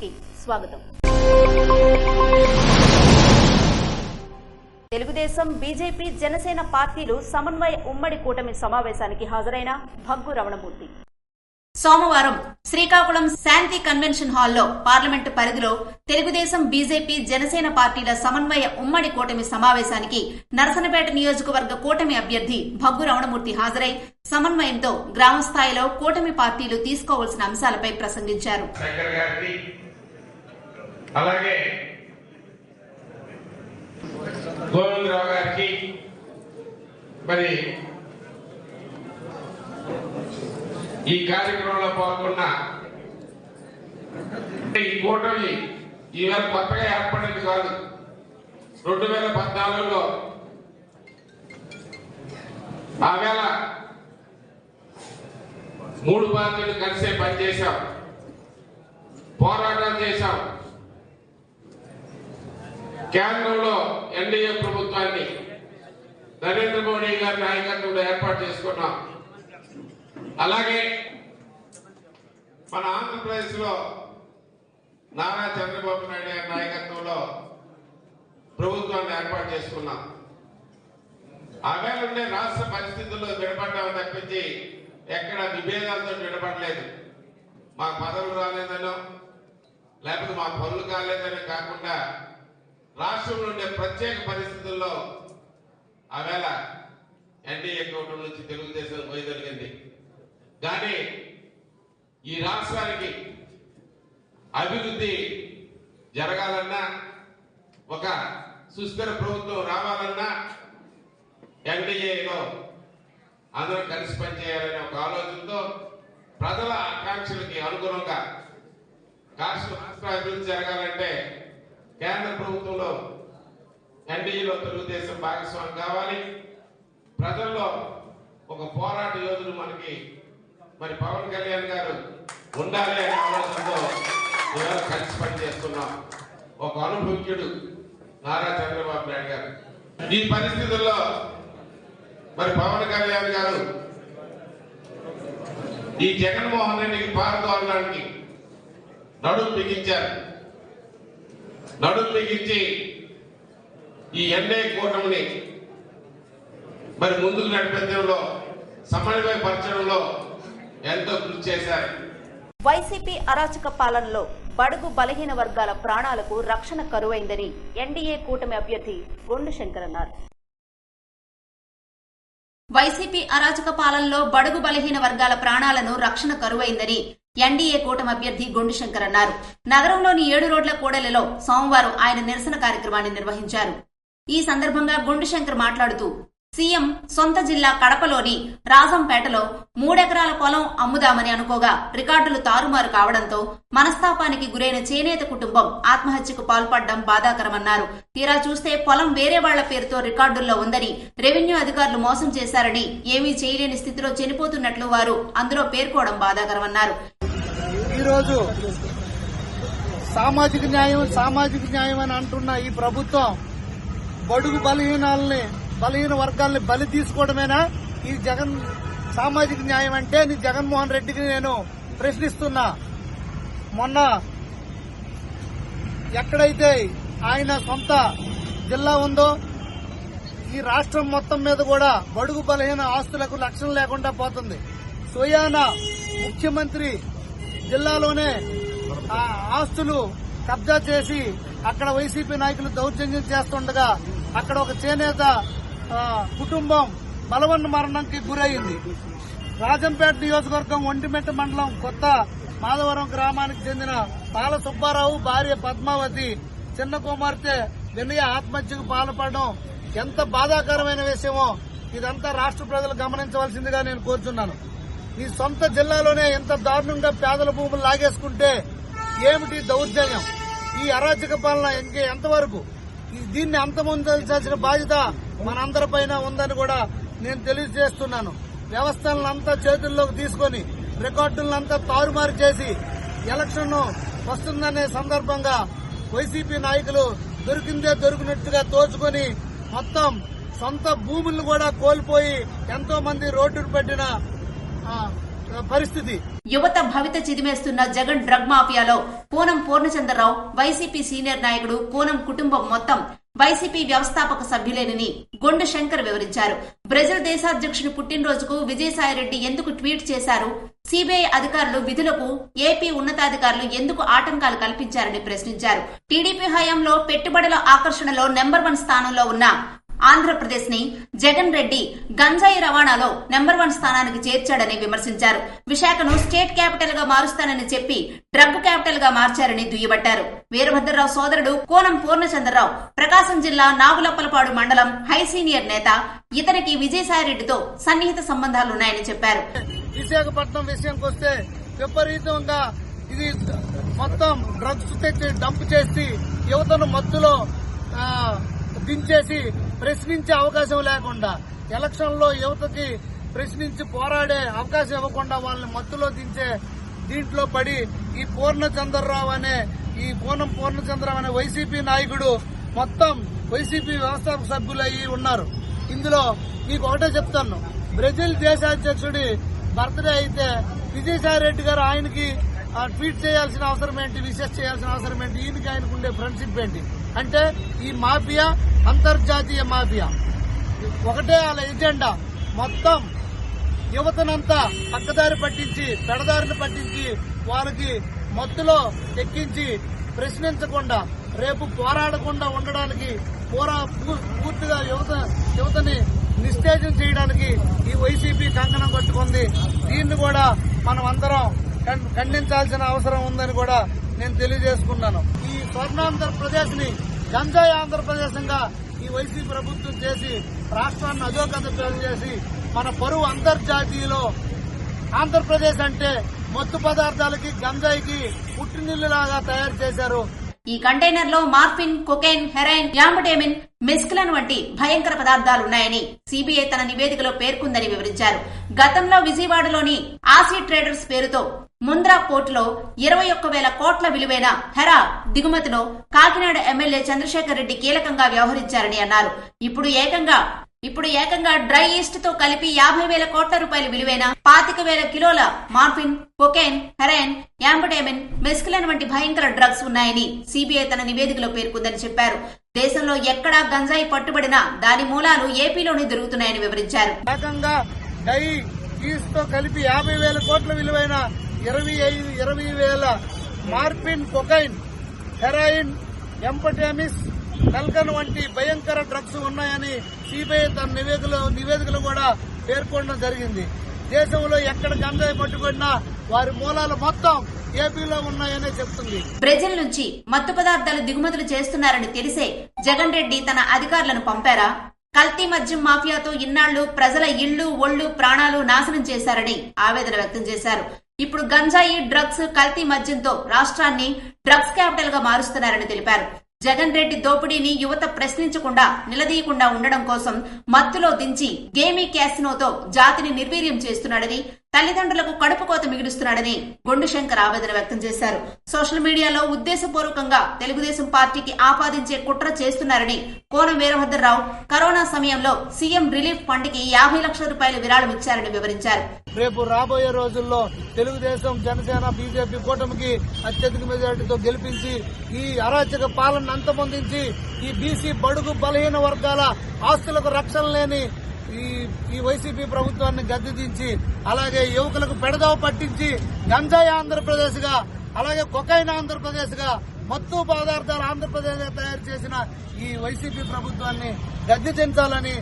కి స్వాగతం. తెలుగుదేశం, బీజేపీ, జనసేన పార్టీలు సమన్వయ ఉమ్మడి కూటమి సమావేశానికి హాజరైన భగ్గు రమణమూర్తి సోమవారం శ్రీకాకుళం శాంతి కన్వెన్షన్ హాల్లో పార్లమెంటు పరిధిలో తెలుగుదేశం, బీజేపీ, జనసేన పార్టీల సమన్వయ ఉమ్మడి కూటమి సమావేశానికి నరసనపేట నియోజకవర్గ కూటమి అభ్యర్థి భగ్గు రమణమూర్తి హాజరై సమన్వయంతో గ్రామ స్థాయిలో కూటమి పార్టీలు తీసుకోవాల్సిన అంశాలపై ప్రసంగించారు. ఈ కార్యక్రమంలో పాల్గొన్న ఈ కూటమి ఈవేళ కొత్తగా ఏర్పడింది కాదు. 2014లో ఆవేళ 3 పార్టీలు కలిసే పనిచేశాం, పోరాటం చేశాం. కేంద్రంలో ఎన్డీఏ ప్రభుత్వాన్ని నరేంద్ర మోడీ గారి నాయకత్వంలో ఏర్పాటు చేసుకున్నాం. అలాగే మన ఆంధ్రప్రదేశ్ లో నారా చంద్రబాబు నాయుడు గారి నాయకత్వంలో ప్రభుత్వాన్ని ఏర్పాటు చేసుకున్నాం. ఆవేళ ఉండే రాష్ట్ర పరిస్థితుల్లో విడపడ్డామని తప్పించి ఎక్కడ విభేదాలతో విడపడలేదు. మాకు పదవులు రాలేదనో లేకపోతే మా పనులు కాలేదని కాకుండా రాష్ట్రంలో ఉండే ప్రత్యేక పరిస్థితుల్లో ఆవేళ ఎన్డీఏ కూటమి నుంచి తెలుగుదేశం పోయగలిగింది. కానీ ఈ రాష్ట్రానికి అభివృద్ధి జరగాలన్నా, ఒక సుస్థిర ప్రభుత్వం రావాలన్నా ఎన్డీఏలో అందరం కలిసి పనిచేయాలనే ఒక ఆలోచనతో ప్రజల ఆకాంక్షలకి అనుగుణంగా రాష్ట్ర అభివృద్ధి జరగాలంటే కేంద్ర ప్రభుత్వంలో ఎన్డీఏలో తెలుగుదేశం భాగస్వామి కావాలి. ప్రజల్లో ఒక పోరాట యోధుడు మనకి మరి పవన్ కళ్యాణ్ గారు ఉండాలి అనే ఆలోచనతో ఇవాళ కలిసి పనిచేస్తున్నాం. ఒక అనుభవజ్ఞుడు నారా చంద్రబాబు నాయుడు గారు. ఈ పరిస్థితుల్లో మరి పవన్ కళ్యాణ్ గారు ఈ జగన్మోహన్ రెడ్డికి పాల్గొనడానికి నడుము బిగించారు. నడుము బిగించి ఈ ఎన్డీఏ కూటమిని మరి ముందుకు నడిపించడంలో, సమన్వయపరచడంలో ఎంతో కృషి చేశారు. వైసీపీ అరాచక పాలనలో బడుగు బలహీన వర్గాల ప్రాణాలకు రక్షణ కరువైందని ఎన్డీఏ కూటమి అభ్యర్థి గొండు శంకర్ అన్నారు. వైసీపీ అరాచక పాలనలో బడుగు బలహీన వర్గాల ప్రాణాలను రక్షణ కరువైందని ఎన్డీఏ కూటమి అభ్యర్థి గొండు శంకర్ అన్నారు. నగరంలోని 7 రోడ్ల కూడలిలో సోమవారం ఆయన నిరసన కార్యక్రమాన్ని నిర్వహించారు. ఈ సందర్భంగా గొండు శంకర్ మాట్లాడుతూ సీఎం సొంత జిల్లా కడపలోని రాజంపేటలో 3 ఎకరాల పొలం అమ్ముదామని అనుకోగా రికార్డులు తారుమారు కావడంతో మనస్తాపానికి గురైన చేనేత కుటుంబం ఆత్మహత్యకు పాల్పడడం బాధాకరమన్నారు. తీరా చూస్తే పొలం వేరే వాళ్ల పేరుతో రికార్డుల్లో ఉందని, రెవెన్యూ అధికారులు మోసం చేశారని, ఏమీ చేయలేని స్థితిలో చనిపోతున్నట్లు వారు అందులో పేర్కోవడం బాధాకరమన్నారు. ఈరోజు సామాజిక న్యాయం అని అంటున్న ఈ ప్రభుత్వం బడుగు బలహీన వర్గాల్ని బలి తీసుకోవడమేనా ఈ సామాజిక న్యాయం అంటే? జగన్మోహన్ రెడ్డికి నేను ప్రశ్నిస్తున్నా. మొన్న ఎక్కడైతే ఆయన సొంత జిల్లా ఉందో ఈ రాష్ట్రం మొత్తం మీద కూడా బడుగు బలహీన ఆస్తులకు లక్ష్యం లేకుండా పోతుంది. స్వయాన ముఖ్యమంత్రి జిల్లాలోనే ఆ ఆస్తులు కబ్జా చేసి అక్కడ వైసీపీ నాయకులు దౌర్జన్యం చేస్తుండగా అక్కడ ఒక చేనేత కుటుంబం బలవన్న మరణంకి గురైంది. రాజంపేట నియోజకవర్గం ఒంటిమెట్ట మండలం కొత్త మాధవరం గ్రామానికి చెందిన పాల సుబ్బారావు భార్య పద్మావతి చిన్న కుమార్తె వినయ ఆత్మహత్యకు పాల్పడడం ఎంత బాధాకరమైన విషయమో ఇదంతా రాష్ట్ర ప్రజలు గమనించవలసిందిగా నేను కోరుతున్నాను. ఈ సొంత జిల్లాలోనే ఎంత దారుణంగా పేదల భూములు లాగేసుకుంటే ఏమిటి దౌర్జన్యం? ఈ అరాచక పాలన ఎంతవరకు? దీన్ని అంతమొందాల్సిన బాధ్యత మనందరిపైన ఉందని కూడా నేను తెలియజేస్తున్నాను. వ్యవస్థలంతా చేతుల్లోకి తీసుకుని రికార్డులంతా తారుమారు చేసి ఎలక్షన్ వస్తుందనే సందర్భంగా వైసీపీ నాయకులు దొరికినట్టుగా తోచుకొని మొత్తం సొంత భూములను కూడా కోల్పోయి ఎంతో మంది రోడ్డును పెట్టిన పరిస్థితి. యువత భవిత చిదిమేస్తున్న Jagan drug మాఫియాలో Poonam Purnachandrarao, YCP senior నాయకుడు పూనం కుటుంబం మొత్తం వైసీపీ వ్యవస్థాపక సభ్యులేనని గొండు శంకర్ వివరించారు. బ్రెజిల్ దేశాధ్యక్షుడి పుట్టినరోజుకు విజయసాయిరెడ్డి ఎందుకు ట్వీట్ చేశారు, సిబిఐ అధికారులు విధులకు ఏపీ ఉన్నతాధికారులు ఎందుకు ఆటంకాలు కల్పించారని ప్రశ్నించారు. టీడీపీ హయాంలో పెట్టుబడుల ఆకర్షణలో నెంబర్ 1 స్థానంలో ఉన్న ఆంధ్రప్రదేశ్ ని జగన్ రెడ్డి గంజాయి రవాణాలో నెంబర్ 1 స్థానానికి చేర్చాడని విమర్శించారు. విశాఖను స్టేట్ క్యాపిటల్ గా మారుస్తానని చెప్పి డ్రగ్ క్యాపిటల్ గా మార్చారని దుయ్యబట్టారు. వీరభద్రరావు సోదరుడు కోనం పూర్ణచంద్రరావు ప్రకాశం జిల్లా నాగులప్పలపాడు మండలం హై సీనియర్ నేత. ఇతనికి విజయసాయిరెడ్డితో సన్నిహిత సంబంధాలున్నాయని చెప్పారు. విశాఖపట్నం విషయానికి వస్తే విపరీతంగా ఇది మొత్తం డ్రగ్స్ తెచ్చి డంప్ చేసి యువతను మత్తులో దించేసి ప్రశ్నించే అవకాశం లేకుండా, ఎలక్షన్ లో యువతకి ప్రశ్నించి పోరాడే అవకాశం ఇవ్వకుండా వాళ్ళని మత్తులో దించే దీంట్లో పడి ఈ పూర్ణచంద్రరావు అనే వైసీపీ నాయకుడు మొత్తం వైసీపీ వ్యవస్థాపక సభ్యులు అయ్యి ఉన్నారు. ఇందులో మీకు ఒకటే చెప్తాను, బ్రెజిల్ దేశాధ్యక్షుడి బర్త్డే అయితే విజయసాయిరెడ్డి గారు ఆయనకి ట్వీట్ చేయాల్సిన అవసరం ఏంటి, విషెస్ చేయాల్సిన అవసరం ఏంటి, ఈయనకి ఆయనకు ఉండే ఫ్రెండ్షిప్ ఏంటి? అంటే ఈ మాఫియా అంతర్జాతీయ మాఫియా ఒకటే వాళ్ళ ఎజెండా, మొత్తం యువతనంతా పక్కదారి పట్టించి పెడదారిని పట్టించి వాళ్ళకి మత్తులో ఎక్కించి ప్రశ్నించకుండా రేపు పోరాడకుండా ఉండడానికి పూర్తిగా యువతని నిస్తేజం చేయడానికి ఈ వైసీపీ కంకణం కట్టుకుంది. దీన్ని కూడా మనం అందరం ఖండించాల్సిన అవసరం ఉందని కూడా నేను తెలియజేసుకున్నాను. ఈ స్వర్ణాంధ్రప్రదేశ్ ని గంజాయి ఆంధ్రప్రదేశంగా ఈ వైసీపీ ప్రభుత్వం చేసి రాష్ట్రాన్ని అధోగతి చేసి మన పరువు అంతర్జాతీయలో ఆంధ్రప్రదేశ్ అంటే మత్తు పదార్థాలకి గంజాయికి పుట్టినిల్లులాగా తయారు చేశారు. ఈ కంటైనర్ లో మార్ఫిన్, కొకైన్, హెరాయిన్, యాంబటేమిన్, మెస్కిలన్ వంటి భయంకర పదార్థాలున్నాయని సిబిఐ తన నివేదికలో పేర్కొందని వివరించారు. గతంలో విజయవాడలోని ఆసీ ట్రేడర్స్ పేరుతో ముంద్రా పోర్టులో 21,000 కోట్ల విలువైన హెరా దిగుమతిలో కాకినాడ ఎమ్మెల్యే చంద్రశేఖర్ రెడ్డి కీలకంగా వ్యవహరించారని అన్నారు. ఇప్పుడు ఏకంగా డ్రై ఈస్ట్ తో కలిపి 50,000 కోట్ల రూపాయల విలువైన 25,000 కిలోల మార్ఫిన్, కొకైన్, హెరాయిన్, యాంబటేమిన్, మెస్కిలన్ వంటి భయంకర డ్రగ్స్ ఉన్నాయని సిబిఐ తన నివేదికలో పేర్కొందని చెప్పారు. దేశంలో ఎక్కడా గంజాయి పట్టుబడినా దాని మూలాలు ఏపీలోనే దొరుకుతున్నాయని వివరించారు. డ్రై ఈస్ట్ తో కలిపి 50,000 కోట్ల విలువైన 20,000 మార్ఫిన్, కొకైన్, హెరాయిన్, ఎంపటేమిస్, మెల్కన్ వంటి భయంకర డ్రగ్స్ ఉన్నాయని సిబిఐ తన నివేదికలో కూడా పేర్కొనడం జరిగింది. దేశంలో ఎక్కడ గంజాయి పట్టుబడినా వారి మూలాలు మొత్తం ఏపీలో ఉన్నాయనే చెప్తుంది. బ్రెజిల్ నుంచి మత్తు పదార్థాలు దిగుమతులు చేస్తున్నారని తెలిసే జగన్ రెడ్డి తన అధికారులను పంపారా? కల్తీ మద్యం మాఫియాతో ఇన్నాళ్లు ప్రజల ఇళ్లు, ఒళ్లు, ప్రాణాలు నాశనం చేశారని ఆవేదన వ్యక్తం చేశారు. ఇప్పుడు గంజాయి, డ్రగ్స్, కల్తీ మద్యంతో రాష్ట్రాన్ని డ్రగ్స్ క్యాపిటల్ గా మారుస్తున్నారని తెలిపారు. జగన్ రెడ్డి దోపిడీని యువత ప్రశ్నించకుండా నిలదీయకుండా ఉండడం కోసం మత్తులో దించి గేమీ క్యాసినోతో జాతిని నిర్వీర్యం చేస్తున్నాడని, తల్లిదండ్రులకు కడుపు కోత మిగులుస్తున్నాడని గొండు శంకర్ ఆవేదన వ్యక్తం చేశారు. సోషల్ మీడియాలో ఉద్దేశపూర్వకంగా తెలుగుదేశం పార్టీకి ఆపాదించే కుట్ర చేస్తున్నారని కోనం వీరభద్రరావు కరోనా సమయంలో సీఎం రిలీఫ్ ఫండ్ కి 50 లక్షల రూపాయల విరాళం ఇచ్చారని వివరించారు. రేపు రాబోయే రోజుల్లో తెలుగుదేశం, జనసేన, బీజేపీ కూటమికి అత్యధిక మెజారిటీతో గెలిపించి ఈ అరాచక పాలన అంతమొందించి ఈ బీసీ బడుగు బలహీన వర్గాల ఆస్తులకు రక్షణ లేని ఈ వైసీపీ ప్రభుత్వాన్ని గద్దెదించి, అలాగే యువకులకు పెడదవ పట్టించి గంజాయి ఆంధ్రప్రదేశ్ గా, అలాగే కొకైన్ ఆంధ్రప్రదేశ్ గా, మత్తు పదార్థాలు ఆంధ్రప్రదేశ్ గా తయారు చేసిన ఈ వైసీపీ ప్రభుత్వాన్ని గద్దెదించాలని,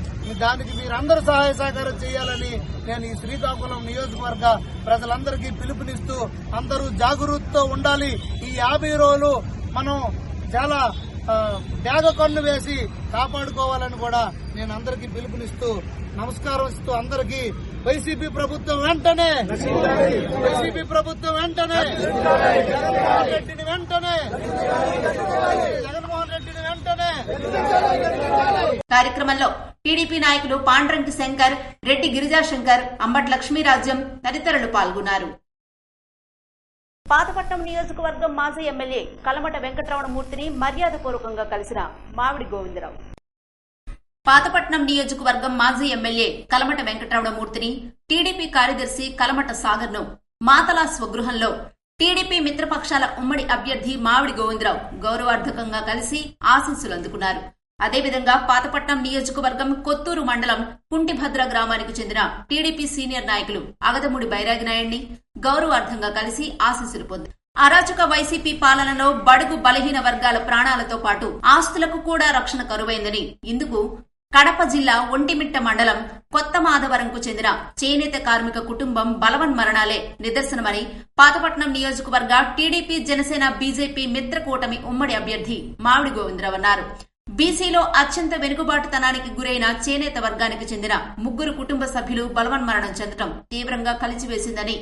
దానికి మీరందరూ సహాయ సహకారం చేయాలని నేను ఈ శ్రీకాకుళం నియోజకవర్గ ప్రజలందరికీ పిలుపునిస్తూ అందరూ జాగరూకతతో ఉండాలి. ఈ 50 రోజులు మనం చాలా త్యాగ కన్ను వేసి కాపాడుకోవాలని కూడా నేను అందరికీ పిలుపునిస్తూ నమస్కారం ఇస్తూ అందరికీ వైసీపీ ప్రభుత్వం వెంటనే, వైసీపీ ప్రభుత్వం వెంటనే, జగన్మోహన్ రెడ్డిని వెంటనే, జగన్మోహన్ రెడ్డిని వెంటనే. కార్యక్రమంలో టీడీపీ నాయకులు పాండ్రంకి శంకర్, రెడ్డి గిరిజాశంకర్, అంబట్ లక్ష్మీరాజ్యం తదితరులు పాల్గొన్నారు. పాతపట్నం నియోజకవర్గం మాజీ ఎమ్మెల్యే కలమట వెంకటరమణమూర్తిని మర్యాదపూర్వకంగా కలిసిన మామిడి గోవిందరావు. పాతపట్నం నియోజకవర్గం మాజీ ఎమ్మెల్యే కలమట వెంకటరమణమూర్తిని, టీడీపీ కార్యదర్శి కలమట సాగర్ ను మాతలా స్వగృహంలో టీడీపీ మిత్రపక్షాల ఉమ్మడి అభ్యర్థి మామిడి గోవిందరావు గౌరవార్థకంగా కలిసి ఆశీస్సులు అందుకున్నారు. అదేవిధంగా పాతపట్నం నియోజకవర్గం కొత్తూరు మండలం కుంటిభద్ర గ్రామానికి చెందిన టీడీపీ సీనియర్ నాయకులు అగదముడి బైరాగినాయుడిని గౌరవార్థంగా కలిసి ఆశీస్సులు పొందారు. అరాచక వైసీపీ పాలనలో బడుగు బలహీన వర్గాల ప్రాణాలతో పాటు ఆస్తులకు కూడా రక్షణ కరువైందని, ఇందుకు కడప జిల్లా ఒంటిమిట్ట మండలం కొత్త మాధవరంకు చెందిన చేనేత కార్మిక కుటుంబం బలవన్మరణాలే నిదర్శనమని పాతపట్నం నియోజకవర్గ టీడీపీ జనసేన బీజేపీ మిత్రకూటమి ఉమ్మడి అభ్యర్థి మామిడి గోవిందరావు అన్నారు. బీసీలో అత్యంత వెనుకబాటుతనానికి గురైన చేనేత వర్గానికి చెందిన 3 కుటుంబ సభ్యులు బలవన్మరణం చెందడం తీవ్రంగా కలిచివేసిందని,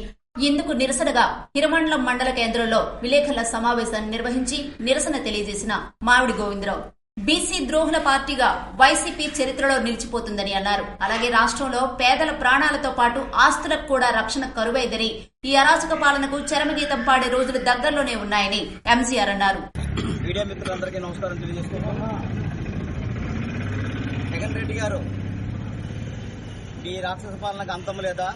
ఇందుకు నిరసనగా హిరమండలం మండల కేంద్రంలో విలేకరుల సమావేశాన్ని నిర్వహించి నిరసన తెలియజేసిన మామిడి గోవిందరావు బీసీ ద్రోహుల పార్టీగా వైసీపీ చరిత్రలో నిలిచిపోతుందని అన్నారు. అలాగే రాష్ట్రంలో పేదల ప్రాణాలతో పాటు ఆస్తులకు కూడా రక్షణ కరువైందని, ఈ అరాచక పాలనకు చరమగీతం పాడే రోజులు దగ్గరలోనే ఉన్నాయని ఎంజీఆర్ అన్నారు. మీడియా మిత్రులందరికీ నమస్కారం తెలియజేస్తున్నాను. జగన్ రెడ్డి గారు, ఈ రాక్షస పాలనకు అంతం లేదా?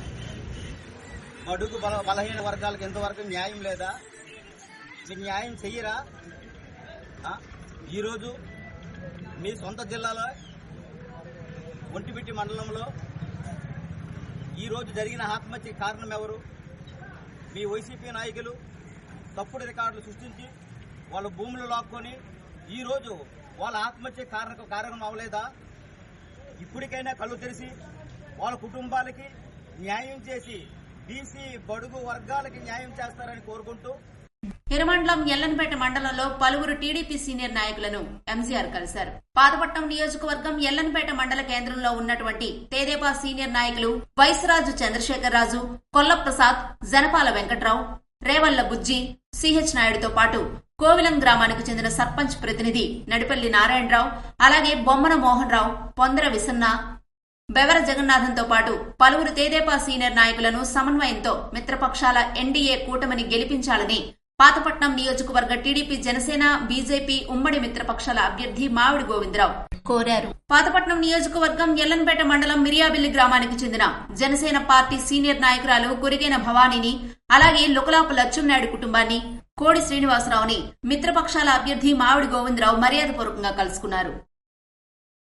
బడుగు బలహీన వర్గాలకు ఎంతవరకు న్యాయం లేదా? మీరు న్యాయం చెయ్యరా? ఈరోజు మీ సొంత జిల్లాలో ఒంటిమిట్టి మండలంలో ఈరోజు జరిగిన ఆత్మహత్య కారణం ఎవరు? మీ వైసీపీ నాయకులు తప్పుడు రికార్డులు సృష్టించి వాళ్ళ భూములు లాక్కొని ఈరోజు వాళ్ళ ఆత్మహత్య కారణం అవ్వలేదా? ఇప్పటికైనా కళ్ళు తెరిచి వాళ్ళ కుటుంబాలకి న్యాయం చేసి బీసీ బడుగు వర్గాలకి న్యాయం చేస్తారని కోరుకుంటూ హిరమండలం ఎల్లన్పేట మండలంలో పలువురు టీడీపీ సీనియర్ నాయకులను ఎంజీఆర్ కలిశారు. పాతపట్నం నియోజకవర్గం ఎల్లన్పేట మండల కేంద్రంలో ఉన్నటువంటి తెదేపా సీనియర్ నాయకులు వైసరాజు చంద్రశేఖరరాజు, కొల్లప్రసాద్, జనపాల వెంకట్రావు, రేవల్ల బుజ్జి, సిహెచ్ నాయుడుతో పాటు కోవిలం గ్రామానికి చెందిన సర్పంచ్ ప్రతినిధి నడిపల్లి నారాయణరావు, అలాగే బొమ్మన మోహన్ రావు, పొందర విసన్న, బెవర జగన్నాథంతో పాటు పలువురు తెదేపా సీనియర్ నాయకులను సమన్వయంతో మిత్రపక్షాల ఎన్డీఏ కూటమిని గెలిపించాలని పాతపట్నం నియోజకవర్గ టీడీపీ జనసేన బీజేపీ ఉమ్మడి మిత్రపక్షాల అభ్యర్థి మామిడి గోవిందరావు కోరారు. పాతపట్నం నియోజకవర్గం ఎల్లన్పేట మండలం మిరియాబిల్లి గ్రామానికి చెందిన జనసేన పార్టీ సీనియర్ నాయకురాలు కొరిగేన భవానీని, అలాగే లుకలాపు లచ్చునాయుడు కుటుంబాన్ని, కోడి శ్రీనివాసరావుని మిత్రపక్షాల అభ్యర్థి మామిడి గోవిందరావు మర్యాదపూర్వకంగా కలుసుకున్నారు.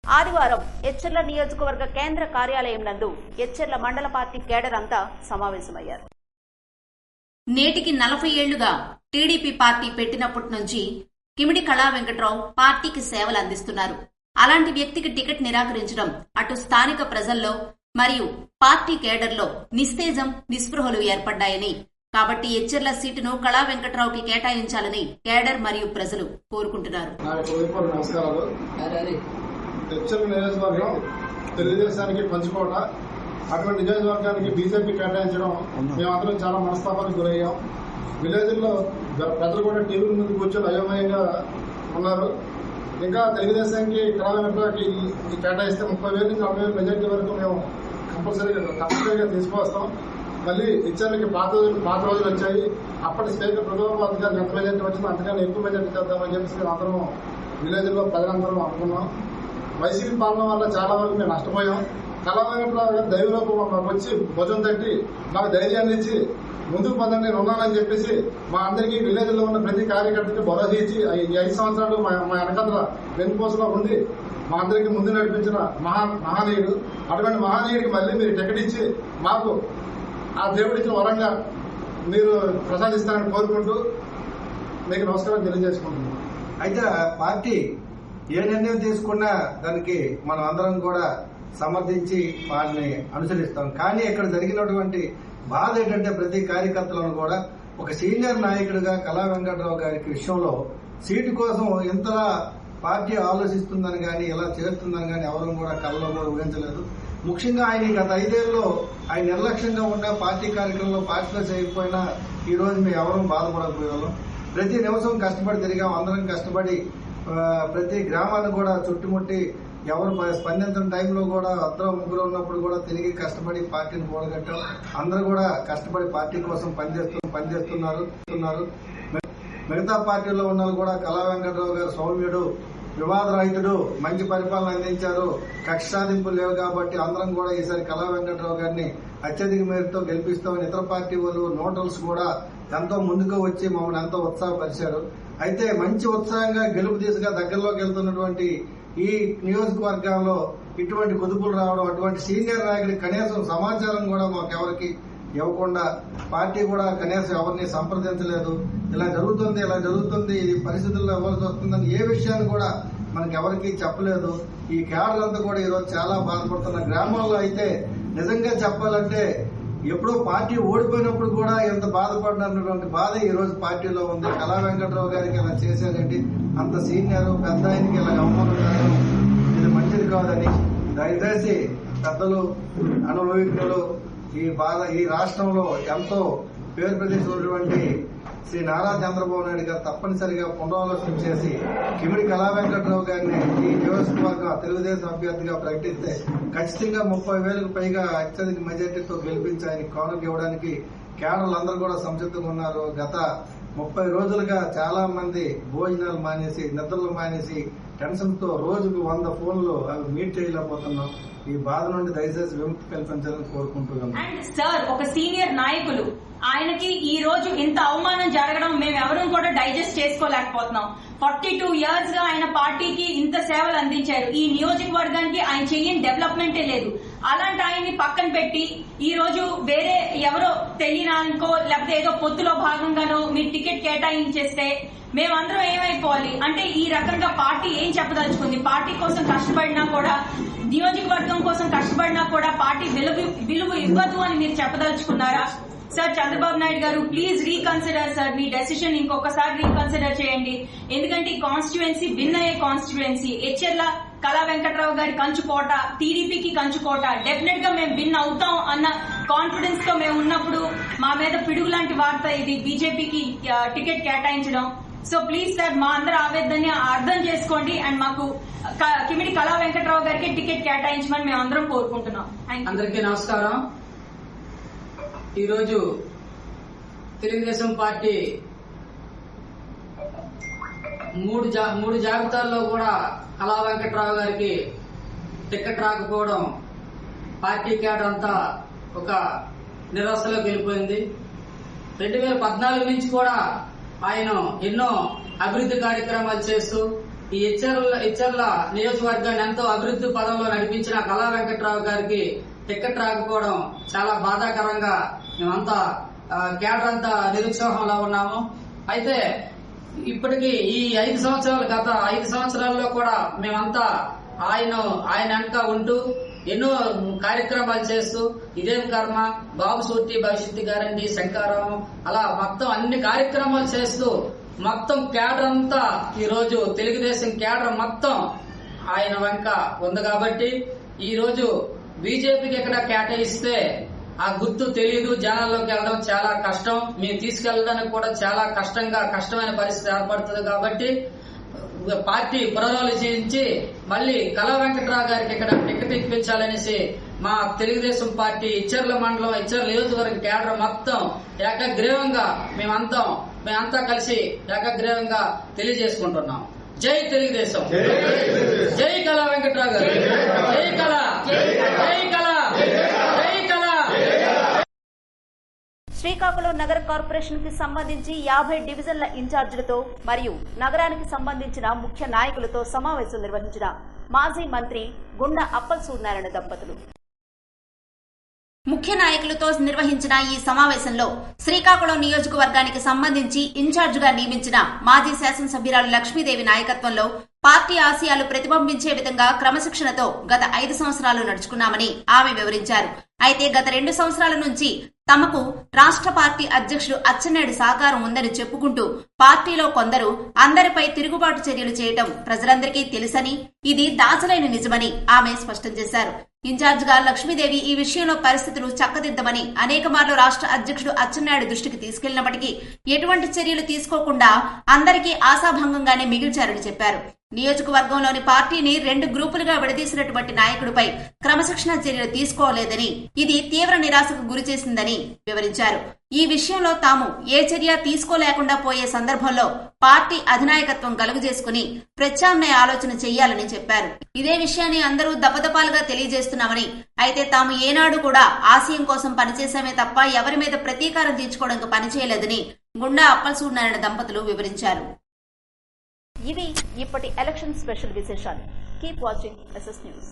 ఆదివారం ఎచ్చెర్ల నియోజకవర్గ కేంద్ర కార్యాలయం నందు ఎచ్చెర్ల మండల పార్టీ కేడర్ అంతా సమావేశమయ్యారు. నేటికి 40 ఏళ్లుగా టీడీపీ పార్టీ పెట్టినప్పటి నుంచి కిమిడి కళా వెంకట్రావు పార్టీకి సేవలు అందిస్తున్నారు. అలాంటి వ్యక్తికి టికెట్ నిరాకరించడం అటు స్థానిక ప్రజల్లో మరియు పార్టీ కేడర్లో నిస్తేజం, నిస్పృహలు ఏర్పడ్డాయని, కాబట్టి ఎచ్చెర్ల సీటును కళా వెంకట్రావుకి కేటాయించాలని కేడర్ మరియు ప్రజలు కోరుకుంటున్నారు. ఎచ్చెర్ల నియోజకవర్గం తెలుగుదేశానికి పంచుకోట, అటువంటి నియోజకవర్గానికి బీజేపీ కేటాయించడం మేమందరం చాలా మనస్తాపానికి గురయ్యాం. విలేజ్లో ప్రజలు కూడా టీవీల ముందు కూర్చొని అయోమయంగా ఉన్నారు. ఇంకా తెలుగుదేశానికి కళావెంకట్రావుకి కేటాయిస్తే 30,000 నుంచి 40,000 మెజార్టీ వరకు మేము కంపల్సరీగా తీసుకువస్తాం. మళ్ళీ ఎచ్చెర్లకి పాత రోజులు వచ్చాయి. అప్పటి స్పీకర్ ప్రభుత్వం గారికి ఎంత మెజార్టీ వచ్చిందో అంతకన్నా ఎక్కువ మెజార్టీ చేద్దామని చెప్పేసి మేము అందరం విలేజ్లో ప్రజలందరం అనుకున్నాం. వైసీపీ పాలన వల్ల చాలా వరకు మేము నష్టపోయాం. కళావెంకట్రావు గారు దైవలోకి మాకు వచ్చి భుజం తట్టి మాకు ధైర్యాన్ని ఇచ్చి ముందుకు పదండి నేను ఉన్నానని చెప్పేసి మా అందరికీ విలేజ్ లో ఉన్న ప్రతి కార్యకర్తకి భరోసా ఇచ్చి ఈ 5 సంవత్సరాలు మా వెనకద్ర వెన్నుపోసలో ఉండి మా అందరికీ ముందు నడిపించిన మహానీయుడు. అటువంటి మహానీయుడికి మళ్ళీ మీరు టికెట్ ఇచ్చి మాకు ఆ దేవుడిచ్చిన వరంగా మీరు ప్రసాదిస్తారని కోరుకుంటూ మీకు నమస్కారం తెలియజేసుకుంటున్నాను. అయితే పార్టీ ఏ నిర్ణయం తీసుకున్నా దానికి మనం అందరం కూడా సమర్థించి వారిని అనుసరిస్తాం. కానీ ఇక్కడ జరిగినటువంటి బాధ ఏంటంటే ప్రతి కార్యకర్తలను కూడా ఒక సీనియర్ నాయకుడిగా కళా వెంకట్రావు గారికి విషయంలో సీటు కోసం ఎంతలా పార్టీ ఆలోచిస్తుందని కానీ ఎలా చేస్తుందని కానీ ఎవరు కూడా కళ్ళలో కూడా ఊహించలేదు. ముఖ్యంగా ఆయన గత 5 ఏళ్లలో ఆయన నిర్లక్ష్యంగా ఉన్న పార్టీ కార్యక్రమంలో పార్టిసిపేట్ చేయకపోయినా ఈ రోజు మేము ఎవరూ బాధపడకపోయేవాళ్ళం. ప్రతి నిమిషం కష్టపడి తిరిగాం. అందరం కష్టపడి ప్రతి గ్రామాన్ని కూడా చుట్టుముట్టి ఎవరు స్పందించిన టైంలో కూడా అందరూ 3 ఉన్నప్పుడు కూడా తిరిగి కష్టపడి పార్టీని కూడగట్టాం. అందరూ కూడా కష్టపడి పార్టీ కోసం పనిచేస్తున్నారు. మిగతా పార్టీలో ఉన్న కూడా కళా వెంకట్రావు గారు సౌమ్యుడు, వివాదరహితుడు, మంచి పరిపాలన అందించారు, కక్ష సాధింపులు లేవు కాబట్టి అందరం కూడా ఈసారి కళా వెంకట్రావు గారిని అత్యధిక మేరతో గెలిపిస్తామని ఇతర పార్టీ వాళ్ళు న్యూట్రల్స్ కూడా ఎంతో ముందుకు వచ్చి మమ్మల్ని ఎంతో ఉత్సాహపరిచారు. అయితే మంచి ఉత్సాహంగా గెలుపు దిశగా దగ్గరలోకి వెళ్తున్నటువంటి ఈ నియోజకవర్గంలో ఇటువంటి కుదుపులు రావడం, అటువంటి సీనియర్ నాయకుడికి కనీసం సమాచారం కూడా మాకెవరికి ఇవ్వకుండా పార్టీ కూడా కనీసం ఎవరిని సంప్రదించలేదు. ఇలా జరుగుతుంది ఇది పరిస్థితుల్లో ఇవ్వాల్సి వస్తుందని ఏ విషయాన్ని కూడా మనకి ఎవరికి చెప్పలేదు. ఈ క్యాడర్ అంతా కూడా ఈరోజు చాలా బాధపడుతున్న గ్రామాల్లో అయితే నిజంగా చెప్పాలంటే ఎప్పుడో పార్టీ ఓడిపోయినప్పుడు కూడా ఎంత బాధపడినటువంటి బాధ ఈ రోజు పార్టీలో ఉంది. కళా వెంకట్రావు గారికి ఇలా చేశారంటే అంత సీనియర్ పెద్ద ఆయనకి ఇలా అవమానం జరగడం ఇది మంచిది కాదని దయచేసి పెద్దలు, అనుభవజ్ఞులు, ఈ రాష్ట్రంలో ఎంతో పేరు ప్రతిష్ఠించినటువంటి శ్రీ నారా చంద్రబాబు నాయుడు గారు తప్పనిసరిగా పునరాలోచన చేసి కిమిడి కళా వెంకట్రావు గారిని ఈ నియోజకవర్గ తెలుగుదేశం అభ్యర్థిగా ప్రకటిస్తే ఖచ్చితంగా 30,000కు పైగా అత్యధిక మెజార్టీతో గెలిపించి ఆయనకి కానుక ఇవ్వడానికి క్యాడర్లు అందరూ కూడా సంసిద్ధంగా ఉన్నారు. గత 30 రోజులుగా చాలా మంది భోజనాలు మానేసి, నిద్రలు మానేసి, టెన్షన్ తో రోజుకు 100 ఫోన్లు అవి మీట్ చేయలేకపోతున్నాం. ఈ బాధ నుండి దయచేసి విముక్తి కల్పించాలని కోరుకుంటున్నాం. అండ్ సార్, ఒక సీనియర్ నాయకులు ఆయనకి ఈ రోజు ఇంత అవమానం జరగడం మేము ఎవరూ కూడా డైజెస్ట్ చేసుకోలేకపోతున్నాం. 42 years గా ఆయన పార్టీకి ఇంత సేవలు అందించారు. ఈ నియోజకవర్గానికి ఆయన చెయ్యని డెవలప్మెంటే లేదు. అలాంటి ఆయన్ని పక్కన పెట్టి ఈ రోజు వేరే ఎవరో తెలియనానికో లేకపోతే ఏదో పొత్తులో భాగంగానో మీరు టికెట్ కేటాయించేస్తే మేమందరం ఏమైపోవాలి అంటే ఈ రకంగా పార్టీ ఏం చెప్పదలుచుకుంది? పార్టీ కోసం కష్టపడినా కూడా, నియోజకవర్గం కోసం కష్టపడినా కూడా పార్టీ విలువ ఇవ్వదు అని మీరు చెప్పదలుచుకున్నారా? సార్, చంద్రబాబు నాయుడు గారు please reconsider sir, me decision ఇంకొకసారి రీకన్సిడర్ చేయండి. ఎందుకంటే ఈ కాన్స్టిట్యుయెన్సీ విన్ అయ్యే కాన్స్టిట్యుయెన్సీ. హెచ్ఎర్ల కళా వెంకట్రావు గారి కంచుకోట, టీడీపీకి కంచుకోట. డెఫినెట్ గా మేము విన్ అవుతాం అన్న కాన్ఫిడెన్స్ తో మేము ఉన్నప్పుడు మా మీద పిడుగు లాంటి వార్త ఇది బీజేపీకి టికెట్ కేటాయించడం. సో ప్లీజ్ సార్, మా అందరి ఆవేదనని అర్థం చేసుకోండి అండ్ మాకు కిమిడి కళా వెంకట్రావు గారికి టికెట్ కేటాయించమని మేము అందరం కోరుకుంటున్నాం. అందరికీ నమస్కారం. ఈరోజు తెలుగుదేశం పార్టీ మూడు జాబితాల్లో కూడా కళా వెంకట్రావు గారికి టికెట్ రాకపోవడం పార్టీ క్యాడర్ అంతా ఒక నిరాశలోకి వెళ్ళిపోయింది. 2014 నుంచి కూడా ఆయన ఎన్నో అభివృద్ధి కార్యక్రమాలు చేస్తూ ఈ ఇచ్చర్ల నియోజకవర్గాన్ని ఎంతో అభివృద్ధి పదంలో నడిపించిన కళా వెంకట్రావు గారికి టికెట్ రాకపోవడం చాలా బాధాకరంగా మేమంతా క్యాడర్ అంతా నిరుత్సాహంలో ఉన్నాము. అయితే ఇప్పటికీ ఈ గత 5 సంవత్సరాల్లో కూడా మేమంతా ఆయన వెనక ఉంటూ ఎన్నో కార్యక్రమాలు చేస్తూ ఇదేం కర్మ, బాబు సూటి భవిష్యత్తు గ్యారంటీ, శంకారావం, అలా మొత్తం అన్ని కార్యక్రమాలు చేస్తూ మొత్తం క్యాడర్ అంతా ఈ రోజు తెలుగుదేశం క్యాడర్ మొత్తం ఆయన వెనక ఉంది. కాబట్టి ఈ రోజు బీజేపీకి ఎక్కడ కేటాయిస్తే ఆ గుర్తు తెలియదు, జనాల్లోకి వెళ్ళడం చాలా కష్టం, మేము తీసుకెళ్లడానికి కూడా చాలా కష్టమైన పరిస్థితి ఏర్పడుతుంది. కాబట్టి పార్టీ పునరాలోచించి మళ్లీ కళా వెంకట్రావు గారికి ఇక్కడ టికెట్ ఇప్పించాలనేసి మా తెలుగుదేశం పార్టీ ఇచ్చర్ల మండలం, ఇచ్చర్ల నియోజకవర్గం క్యాడర్ మొత్తం ఏకగ్రీవంగా మేమంతా కలిసి ఏకగ్రీవంగా తెలియజేసుకుంటున్నాం. జై తెలుగుదేశం, జై కళా వెంకట్రావు గారు, జై కళా, జై కళా, జై కళా. శ్రీకాకుళం నగర కార్పొరేషన్ కి సంబంధించి 50 డివిజన్ల ఇన్ఛార్జీలతో మరియు నగరానికి సంబంధించిన ముఖ్య నాయకులతో సమావేశం నిర్వహించిన మాజీ మంత్రి గుండా అప్పల్ సూర్యనారాయణ దంపతులు. ముఖ్య నాయకులతో నిర్వహించిన ఈ సమావేశంలో శ్రీకాకుళం నియోజకవర్గానికి సంబంధించి ఇన్ఛార్జిగా నియమించిన మాజీ శాసనసభ్యురాలు లక్ష్మీదేవి నాయకత్వంలో పార్టీ ఆశయాలు ప్రతిబింబించే విధంగా క్రమశిక్షణతో గత 5 సంవత్సరాలు నడుచుకున్నామని ఆమె వివరించారు. అయితే గత 2 సంవత్సరాల నుంచి తమకు రాష్ట్ర పార్టీ అధ్యక్షుడు అచ్చెన్నాయుడు సహకారం ఉందని చెప్పుకుంటూ పార్టీలో కొందరు అందరిపై తిరుగుబాటు చర్యలు చేయటం ప్రజలందరికీ తెలుసని, ఇది దాచలేని నిజమని ఆమె స్పష్టం చేశారు. ఇన్ఛార్జిగా లక్ష్మీదేవి ఈ విషయంలో పరిస్థితులు చక్కదిద్దమని అనేక మార్లు రాష్ట్ర అధ్యక్షుడు అచ్చెన్నాయుడు దృష్టికి తీసుకెళ్లినప్పటికీ ఎటువంటి చర్యలు తీసుకోకుండా అందరికీ ఆశాభంగంగానే మిగిల్చారని చెప్పారు. నియోజకవర్గంలోని పార్టీని 2 గ్రూపులుగా విడదీసినటువంటి నాయకుడిపై క్రమశిక్షణ చర్యలు తీసుకోలేదని, ఇది తీవ్ర నిరాశకు గురిచేసిందని వివరించారు. ఈ విషయంలో తాము ఏ చర్య తీసుకోలేకుండా పోయే సందర్భంలో పార్టీ అధినాయకత్వం కలుగజేసుకుని ప్రత్యామ్నాయ ఆలోచన చెయ్యాలని చెప్పారు. ఇదే విషయాన్ని అందరూ దపదపాలుగా తెలియజేస్తున్నామని, అయితే తాము ఏనాడు కూడా ఆశయం కోసం పనిచేశామే తప్ప ఎవరి మీద ప్రతీకారం తీర్చుకోవడానికి పనిచేయలేదని గుండా అప్పలసూర్యనారాయణ దంపతులు వివరించారు. ఇవి ఇప్పటి ఎలక్షన్ స్పెషల్ విశేషాలు. Keep watching SS news.